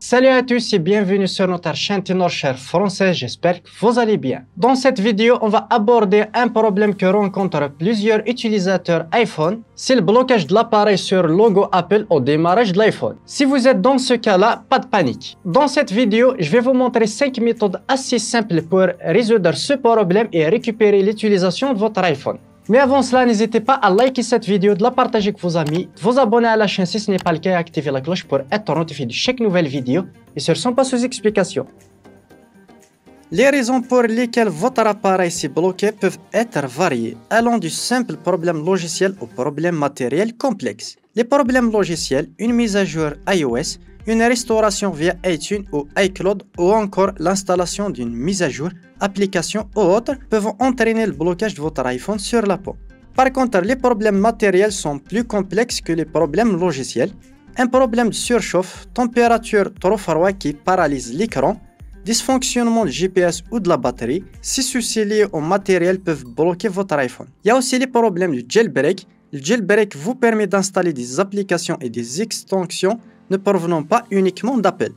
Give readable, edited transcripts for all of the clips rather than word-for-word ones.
Salut à tous et bienvenue sur notre chaîne TenorShare français, j'espère que vous allez bien. Dans cette vidéo, on va aborder un problème que rencontrent plusieurs utilisateurs iPhone, c'est le blocage de l'appareil sur le logo Apple au démarrage de l'iPhone. Si vous êtes dans ce cas-là, pas de panique. Dans cette vidéo, je vais vous montrer 5 méthodes assez simples pour résoudre ce problème et récupérer l'utilisation de votre iPhone. Mais avant cela, n'hésitez pas à liker cette vidéo, de la partager avec vos amis, de vous abonner à la chaîne si ce n'est pas le cas et activer la cloche pour être notifié de chaque nouvelle vidéo. Et sur ce, on passe aux explications. Les raisons pour lesquelles votre appareil s'est bloqué peuvent être variées, allant du simple problème logiciel au problème matériel complexe. Les problèmes logiciels, une mise à jour iOS, une restauration via iTunes ou iCloud ou encore l'installation d'une mise à jour, application ou autre peuvent entraîner le blocage de votre iPhone sur la pomme. Par contre, les problèmes matériels sont plus complexes que les problèmes logiciels. Un problème de surchauffe, température trop froide qui paralyse l'écran, dysfonctionnement du GPS ou de la batterie, ces soucis liés au matériel peuvent bloquer votre iPhone. Il y a aussi les problèmes du jailbreak. Le jailbreak vous permet d'installer des applications et des extensions ne provenant pas uniquement d'Apple.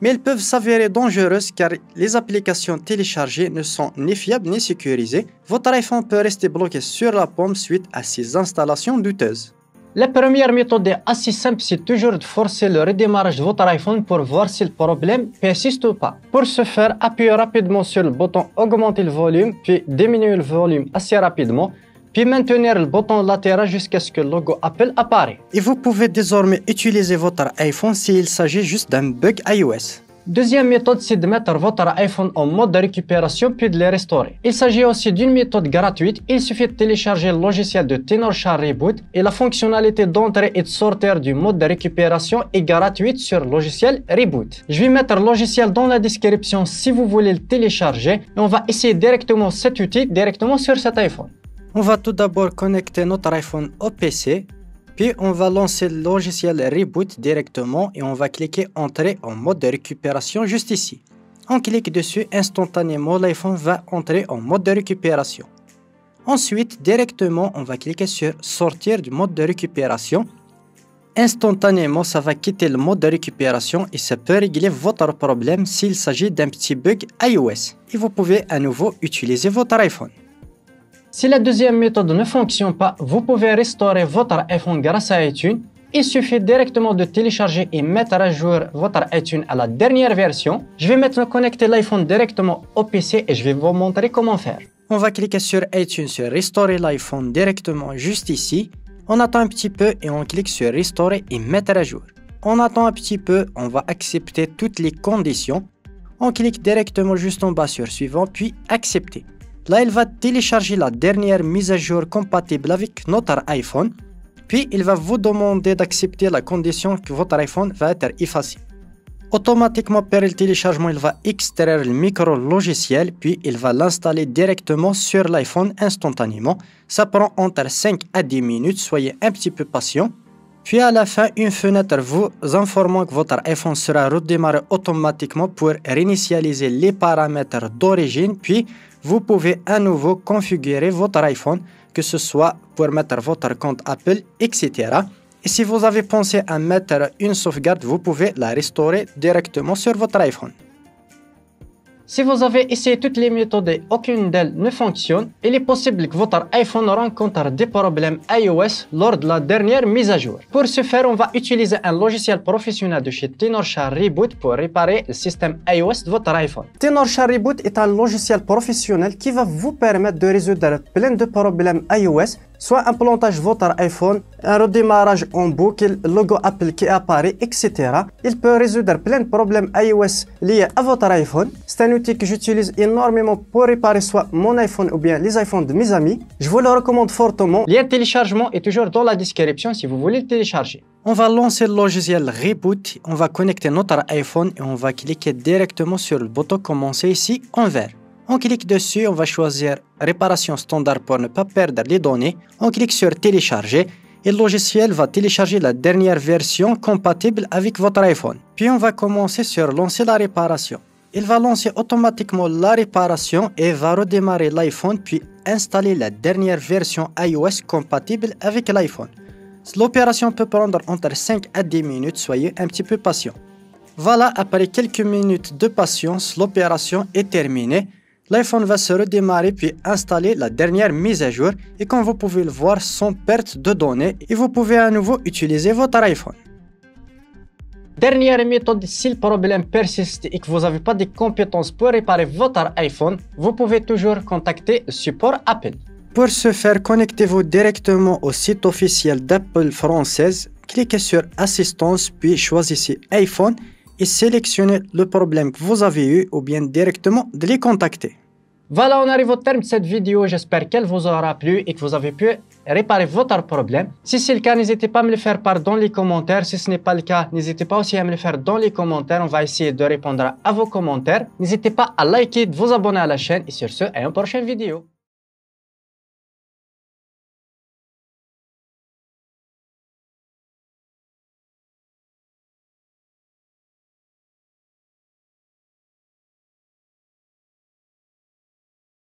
Mais elles peuvent s'avérer dangereuses car les applications téléchargées ne sont ni fiables ni sécurisées. Votre iPhone peut rester bloqué sur la pomme suite à ces installations douteuses. La première méthode est assez simple, c'est toujours de forcer le redémarrage de votre iPhone pour voir si le problème persiste ou pas. Pour ce faire, appuyez rapidement sur le bouton augmenter le volume, puis diminuer le volume assez rapidement, puis maintenir le bouton latéral jusqu'à ce que le logo Apple apparaît. Et vous pouvez désormais utiliser votre iPhone s'il s'agit juste d'un bug iOS. Deuxième méthode, c'est de mettre votre iPhone en mode de récupération puis de le restaurer. Il s'agit aussi d'une méthode gratuite. Il suffit de télécharger le logiciel de TenorShare Reboot et la fonctionnalité d'entrer et de sortir du mode de récupération est gratuite sur le logiciel Reboot. Je vais mettre le logiciel dans la description si vous voulez le télécharger et on va essayer directement cet outil directement sur cet iPhone. On va tout d'abord connecter notre iPhone au PC. Puis on va lancer le logiciel Reboot directement et on va cliquer Entrer en mode de récupération juste ici. On clique dessus, instantanément l'iPhone va entrer en mode de récupération. Ensuite, directement, on va cliquer sur Sortir du mode de récupération. Instantanément, ça va quitter le mode de récupération et ça peut régler votre problème s'il s'agit d'un petit bug iOS. Et vous pouvez à nouveau utiliser votre iPhone. Si la deuxième méthode ne fonctionne pas, vous pouvez restaurer votre iPhone grâce à iTunes. Il suffit directement de télécharger et mettre à jour votre iTunes à la dernière version. Je vais maintenant connecter l'iPhone directement au PC et je vais vous montrer comment faire. On va cliquer sur iTunes, sur Restaurer l'iPhone directement juste ici. On attend un petit peu et on clique sur Restaurer et mettre à jour. On attend un petit peu, on va accepter toutes les conditions. On clique directement juste en bas sur Suivant puis Accepter. Là, il va télécharger la dernière mise à jour compatible avec notre iPhone. Puis, il va vous demander d'accepter la condition que votre iPhone va être effacé. Automatiquement, après le téléchargement, il va extraire le micro-logiciel. Puis, il va l'installer directement sur l'iPhone instantanément. Ça prend entre 5 à 10 minutes. Soyez un petit peu patient. Puis, à la fin, une fenêtre vous informant que votre iPhone sera redémarré automatiquement pour réinitialiser les paramètres d'origine. Puis, vous pouvez à nouveau configurer votre iPhone, que ce soit pour mettre votre compte Apple, etc. Et si vous avez pensé à mettre une sauvegarde, vous pouvez la restaurer directement sur votre iPhone. Si vous avez essayé toutes les méthodes et aucune d'elles ne fonctionne, il est possible que votre iPhone rencontre des problèmes iOS lors de la dernière mise à jour. Pour ce faire, on va utiliser un logiciel professionnel de chez TenorShare Reboot pour réparer le système iOS de votre iPhone. TenorShare Reboot est un logiciel professionnel qui va vous permettre de résoudre plein de problèmes iOS, soit un plantage de votre iPhone, un redémarrage en boucle, le logo Apple qui apparaît, etc. Il peut résoudre plein de problèmes iOS liés à votre iPhone. C'est un outil que j'utilise énormément pour réparer soit mon iPhone ou bien les iPhones de mes amis. Je vous le recommande fortement. Le lien de téléchargement est toujours dans la description si vous voulez le télécharger. On va lancer le logiciel Reboot. On va connecter notre iPhone et on va cliquer directement sur le bouton Commencer ici en vert. On clique dessus, on va choisir Réparation standard pour ne pas perdre les données. On clique sur Télécharger et le logiciel va télécharger la dernière version compatible avec votre iPhone. Puis on va commencer sur Lancer la réparation. Il va lancer automatiquement la réparation et va redémarrer l'iPhone puis installer la dernière version iOS compatible avec l'iPhone. L'opération peut prendre entre 5 à 10 minutes, soyez un petit peu patient. Voilà, après quelques minutes de patience, l'opération est terminée. L'iPhone va se redémarrer puis installer la dernière mise à jour et comme vous pouvez le voir sans perte de données et vous pouvez à nouveau utiliser votre iPhone. Dernière méthode, si le problème persiste et que vous n'avez pas de compétences pour réparer votre iPhone, vous pouvez toujours contacter le support Apple. Pour ce faire, connectez-vous directement au site officiel d'Apple française, cliquez sur Assistance puis choisissez iPhone et sélectionnez le problème que vous avez eu ou bien directement de les contacter. Voilà, on arrive au terme de cette vidéo. J'espère qu'elle vous aura plu et que vous avez pu réparer votre problème. Si c'est le cas, n'hésitez pas à me le faire part dans les commentaires. Si ce n'est pas le cas, n'hésitez pas aussi à me le faire dans les commentaires. On va essayer de répondre à vos commentaires. N'hésitez pas à liker, de vous abonner à la chaîne et sur ce, à une prochaine vidéo.